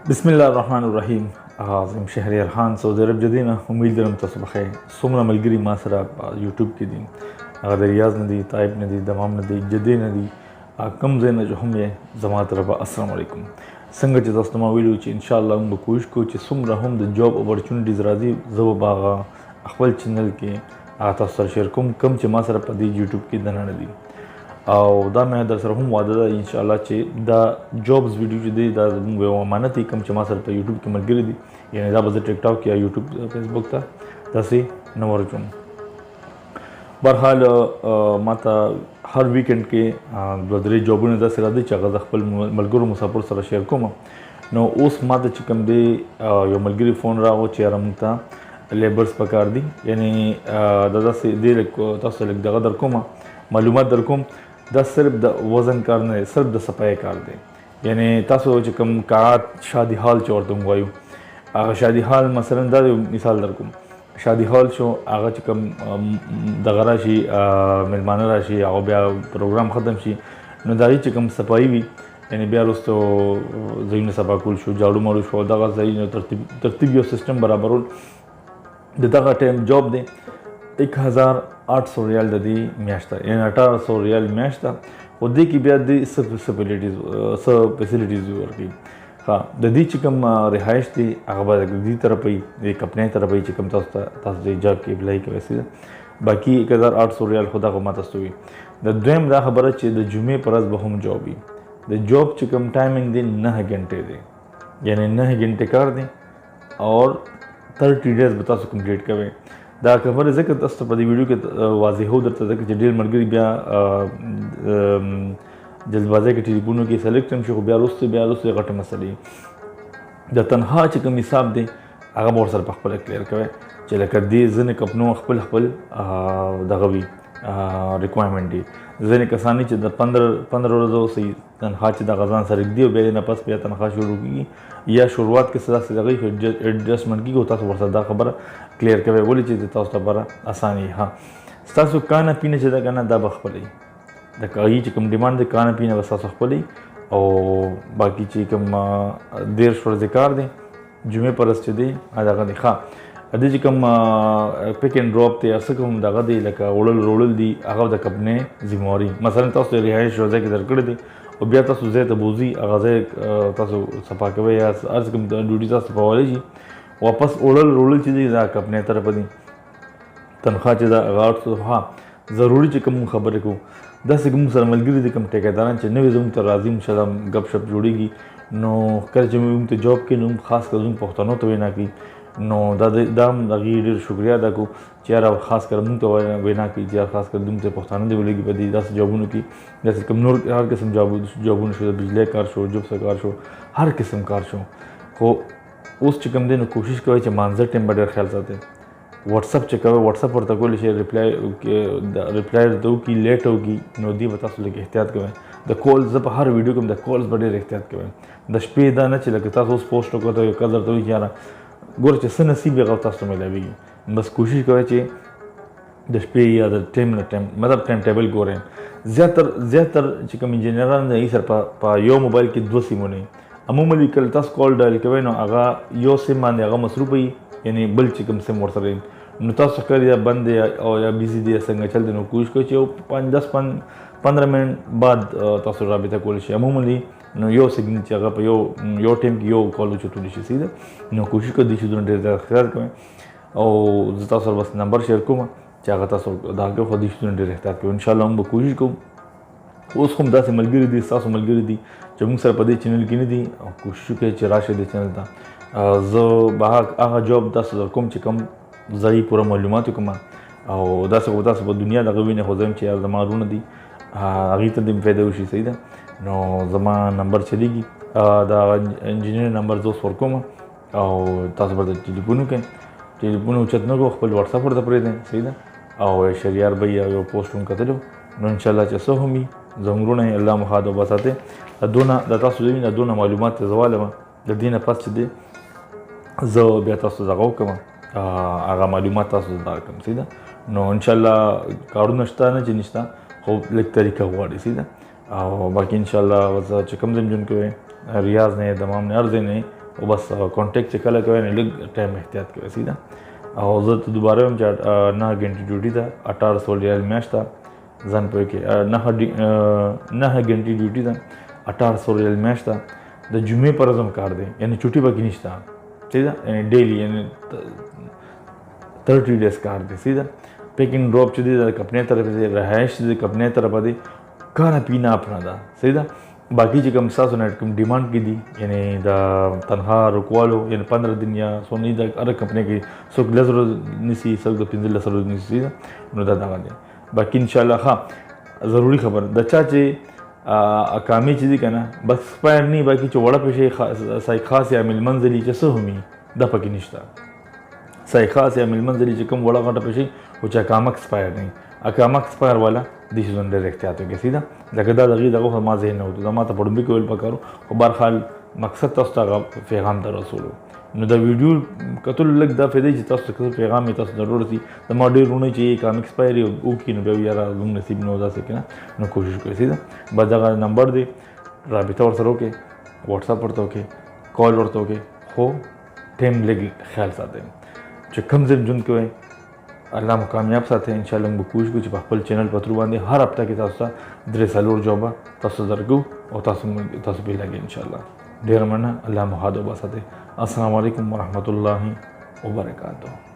बिस्मिल्लाहिर्रहमानिर्रहीम। आज़म शहर खान सऊदी अरब जदीना उम्मीद लरम तاسو بخیر څومره ملګري ما سره یوټیوب کې دي هغه د ریاض نه دي طایب نه دي دمام نه دي جدې نه دي کم ځای نه هم یې زما طرفه السلام علیکم څنګه چې تاسو ما ویلو چې ان شاء الله موږ کوشش کوو چې څومره هم د جاب اپورچونټیز راځي زه به هغه خپل چینل کې تاسو سره شیر کوم کم چې ما سره په دې یوټیوب کې دننه دي او دا مې در سره هم وعده ده ان شاء الله چې دا جابز ویډیو چې دی دا زموږ یو امانت دی کوم چې ما سره په یوټیوب کې ملګري دي یعنی دا به زه ټیک ټاک یا یوټیوب فیسبوک ته داسې نه ورچوم بهرحال ما ته هر ویکند کې دوه درې جابونه داسې راځي چې هغه زه خپل ملګرو مسافر سره شیر کوم نو اوس ما ته چې کوم دی یو ملګري فون راغو چې یاره موږ ته لیبرز پکار دي یعنی دا داسې دی تاسو لږ دغه در کوم معلومات در کوم دا صرف د وزن کار نه صرف د صفای کار دی یعنی تاسو چې کوم کارات شادي حال چې ورته وایو هغه شادي حال مثلا دا مثال در کوم شادي حال شو هغه چې کوم دغه راشي ملمانه راشي او بیا پروګرام ختم شي نو دا چې کوم صفای وي یعنی بیا وروسته ځینې صفا کول شو جاړو مړو شو دغه ځای ترتیب یو سیستم برابرول د دغه ټایم جاب دی 1800 ریال د دې میاشت یعنی 1800 ریال میاشت او دې کې بیا د فیسیلیټیز ورکړي ها د دې چې کوم رهایش دی هغه به د دې طرفې د کمپنۍ طرفې چې کوم تاسو د جاب کې اپلای کوي سي باقي 1800 ریال خدا کو ماته ستوي د دویم دا خبره چې د جمعې پر ورځ به هم جاب وي د جاب چې کوم ټایمینګ دی 9 غنټې دی یعنی 9 غنټې کار دی اور 30 ډیز به تاسو کمپلیټ کوئ دا خبره ځکه تاسو په دې ویډیو کې واضح هو درته ځکه چې ډېر ملګري بیا جلدبازۍ کې ټلیفونو کې سلیکټ هم شي خو بیا وروسته غټه مسلې د تنها چې کوم حساب دی هغه به ورسره په خپله کلیر کوئ چې لکه دې ځینې کمپنو خپل دغه وي ریکوایرمنټ دی ځینې کسان چې د 15 ورځو صحیح تنخوا چې د غزان سره دی او بیا نه پس بیا تنخوا شروع کیږي یا شروعات کې صدا دغه ایڈجسټمنټ کیږي تاسو ورسره دا خبره کلیر کوي ولې چې تاسو لپاره اساني ها تاسو کانه پینه چې دا کنه دا بخپلې د کایي چې کوم ډیماند د کانه پینه وسه خپلې او باقي چې کوم ډیر شور ذکر دي جمعه پرست چې دی هغه دی ښه د دې کوم پک اینڈ ډراپ ته اسه کوم دغه دی لکه وړل دی هغه د کمپنۍ ذمہواری مثلا تاسو رهایش روزه کې درکړی دی او بیا تاسو زه ته بوزي هغه تاسو صفا کوي یا ارز کوم ډیوټي تاسو په والي شي واپس وړل چې دی دا کمپنۍ طرف دی تنخواه چې دا غاړ ها ضروری چې کوم خبره کو دا څنګه سره ملګری دي کوم ټیکداران چې نوې زموږ ته راځي مشالم غب شپ جوړیږي نو کله چې موږ ته جاب کې نو خاص کر زموږ پښتنو ته وینا کوي نو دا غي ډیر شکریا دا کو چې را خاص کر موږ ته وینا کوي چې خاص کر زموږ ته پښتانه دی ولګي په دې داس جوابونو کې داس کوم نور هر قسم جوابونه شو بجلی کار شو جوب سرکار شو هر قسم کار شو خو اوس چې کوم دین کوشش کوي چې مانځر ټیم ډېر خیال ساتي واتس اپ چې کوي واتس اپ ورته کول شي ریپلای دو کی لیټ ہوگی نو دی وتا سره کې احتیاط کوي د کال ز په هر ویډیو کې د کالز ډېر احتیاط کوي د شپې دا نه چې لکه تاسو اوس پوسټ وکړئ یو قدر ته یاره ګور چې څه نصیب یې تاسو ملوي بس کوشش کوي چې د شپې یا د ټیم مطلب ټایم ټیبل ګورئ زیاتر چې کوم انجینران نه یې سره په یو موبایل کې دوه سیمونه عموماً کله تاسو کال ډایل کوئ نو هغه یو سیم باندې هغه مصروف وي یعنی بل چې کوم سیم ورسره نو تاسو کړی یا بند او یا بیزی دی څنګه چل دی نو کوشش کوئ چې 5-10-15 منټ بعد تاسو رابطه کول شي عموماً نو یو سیګنل چې هغه په یو ټیم کې یو کال چتول شي سیده نو کوشش کوئ چې دونه ډېر خیال کوئ او زه تاسو سره بس نمبر شیر کوم چې هغه تاسو دا هغه خو دې دونه ډېر احتیاط کوئ ان شاء الله موږ کوشش کوو اوس هم داسې ملګري دي تاسو ملګري دي چې موږ سره په دې چینل کې نه دي او کوشش وکړئ چې راشه دې چینل ته زه به هغه جاب تاسو در کوم چې کوم ځای پوره معلومات کوم او داسې تاسو په دنیا دغه وینې خو زم چې زما رونه دي هغې ته دې فایده وشي صحیح ده نو زما نمبر چلیږي دا انجینر نمبر زه اوس ورکوم او تاسو به ټلیفون وکړئ ټلیفون اوچت نه کړو خپل واتساپ ورته پرېږدئ صحیح ده او شریار بھائی یو پوسټ هم کتلو نو انشاءالله چې څه هم وي زموږ رونه الله مخاد وبساتئ دونه د تاسو د دونه معلومات زواله د دې نه پس چې دی زه بیا تاسو دغه وکړم هغه معلومات تاسو درکړم صحیح ده نو انشاءالله کارونه شته نه چې نشته خو لږ طریقه غواړي صحیح ده او باقي انشاءالله چې کوم ځای جون کوي ریاض نه دمام نه ارزه نه او بس کانټیکټ چې کله کوئ نو لږ ټایم احتیاط کوئ سیده. او زه ته دوباره وایم چې 9 غنټې ډیوټي ده 1800 ریال میاشت ده ځان پوه کې 9 غنټې ډیوټي ده 1800 ریال میاشت ده. د جمعې پر ورځ هم کار دی یعنی چوټي پکې نشته سیده یعنی ډیلی یعنی 30 ډیز کار دی سیده. پیکنګ ډراپ چې دی د کمپنۍ طرف دی رهایش د کمپنۍ طرف دی کانا پینا اپنا ده سیده. باقی چې کوم تاسو نه کوم ډیماند کې دي یعنی د تنخوا رکوالو یعنی 15 دن یا سونی د هر کمپنۍ کې څوک 10 ورځې نسی څوک د 15 ورځې نسی نو دا دی. باقی ان شاء الله ها ضروری خبر د چا چې اقامي چې دي کنه بس سپایر نه باقی چې وړه پېښه سای خاص یا مل منزلي چې څه همي د پکې نشته. سای خاص یا مل منزلي چې کوم وړه غټه پېښه او چې اقامه سپایر نه اقامه سپایر والا د شي زون ډېر احتیاط وکړئ سیده. لکه دا دغه ما ذهن نه وته دا ما ته پړمبي کول پکارو خو بهر حال مقصد تاسو ته پیغام در رسولو نو دا ویډیو کتل لګ دا فائدې چې تاسو ته پیغام تاسو ضرورت دي د ما ډېر رونه چې کامک سپایر او کې نو بیا یاره زموږ نصیب نه وځه کنه نو کوشش کوئ سیده. بس دغه نمبر دی رابطه ور سره وکړئ واتس اپ ورته وکړئ کال ورته وکړئ خو ټیم لګ خیال ساتئ چې کم زم جون کوئ الله مو کامیاب ساتي. ان شاء الله موږ کوشش کوو چې په خپل چینل پترو باندې هر هفته کې تاسو ته 3 جواب تاسو درکو او تاسو به لګي ان شاء الله. ډیر مننه الله مو هادو بساته. السلام علیکم ورحمت الله وبرکاته.